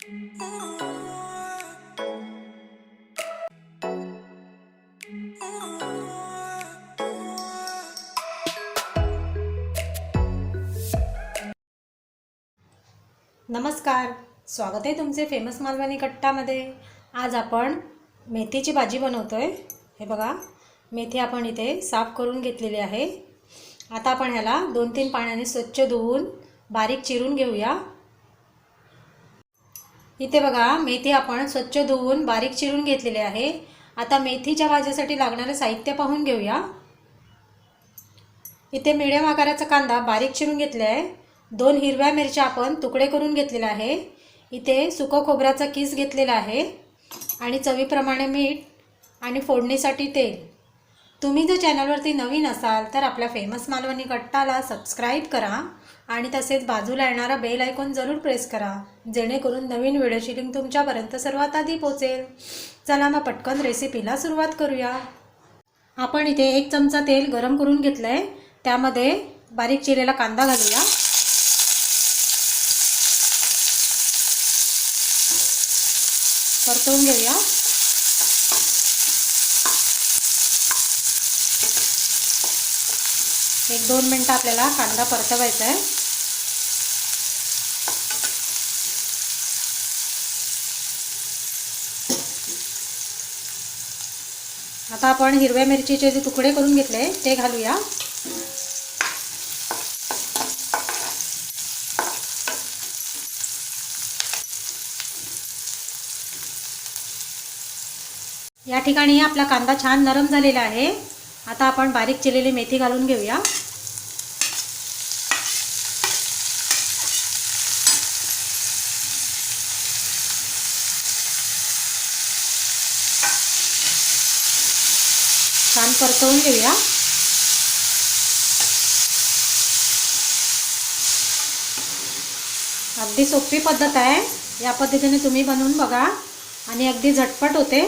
नमस्कार, स्वागत आहे तुमचे फेमस मालवणी कट्टामध्ये। आज आपण मेथीची भाजी बनवतोय। हे बघा, मेथी आपण इथे साफ करून घेतलेली आहे। आता आपण ह्याला 2-3 पाण्याने स्वच्छ धुवून बारीक चिरून घेऊया। इथे बघा, मेथी आपण स्वच्छ धुवून बारीक चिरून घेतलेली आहे। आता मेथीच्या भाजीसाठी लागणारे साहित्य पाहून घेऊया। इथे मीडियम आकाराचा कांदा बारीक चिरून घेतला आहे। 2 हिरव्या मिरच्या आपण तुकडे करून घेतलेला आहे। इथे सुकं खोबऱ्याचा किस घेतलेला आहे आणि चवीप्रमाणे मीठ आणि फोडणीसाठी तेल। तुम्ही जर चॅनलवरती नवीन असाल तर आपल्या फेमस मालवणी कट्टाला सबस्क्राइब करा आणि तसेच बाजूला येणारा बेल आयकॉन जरूर प्रेस करा, जेणेकरून नवीन व्हिडिओची लिंक तुमच्यापर्यंत सर्वात आधी पोहोचेल। चला मग पटकन रेसिपीला सुरुवात करूया। आपण इथे 1 चमचा तेल गरम करून घेतलं आहे। त्यामध्ये बारीक चिरलेला कांदा घालूया। परतवून घेऊया। एक 2 मिनिटं आपल्याला कांदा परतवायचा आहे। आता आपण हिरव्या मिरचीचे जे तुकडे करून घेतले ते घालूया। या ठिकाणी आपला कांदा छान नरम झालेला आहे। आता आपण बारीक चिरलेली मेथी घालून घेऊया। छान परतवून घेऊया। अगदी सोपी पद्धत आहे। या पद्धतीने तुम्ही बनवून बघा आणि अगदी झटपट होते।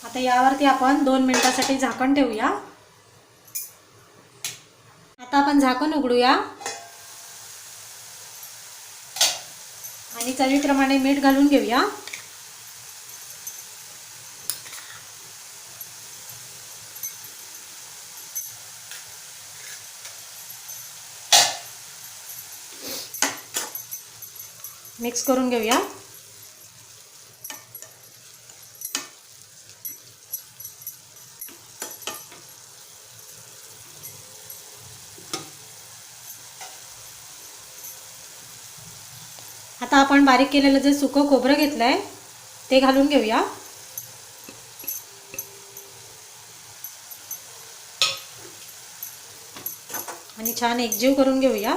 आता यावरती आपण 2 मिनिटांसाठी झाकण ठेवूया। आता आपण झाकण उघडूया आणि चवीप्रमाणे मीठ घालून घेऊया। मिक्स करून घेऊया। आता आपण बारीक केलेलं जे सुकं खोबरं घेतलंय ते घालून घेऊया आणि छान एकजीव करून घेऊया।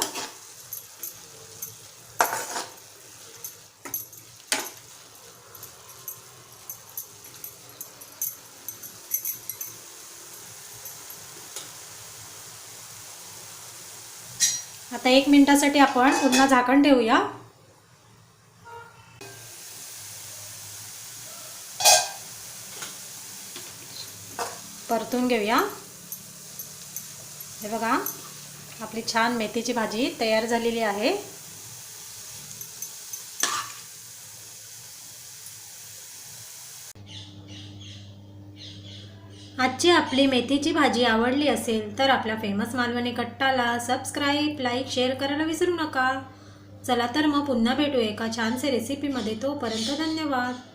आता 1 मिनिटासाठी आपण पुन्हा झाकण ठेवूया। परतून घेऊया। हे बघा, आपली छान मेथीची भाजी तयार झालेली आहे। आजची आपली मेथीची भाजी आवडली असेल तर आपल्या फेमस मालवणी कट्टाला सबस्क्राइब, लाईक, शेअर करायला विसरू नका। चला तर मग पुन्हा भेटू एका छानसे रेसिपीमध्ये। तोपर्यंत धन्यवाद।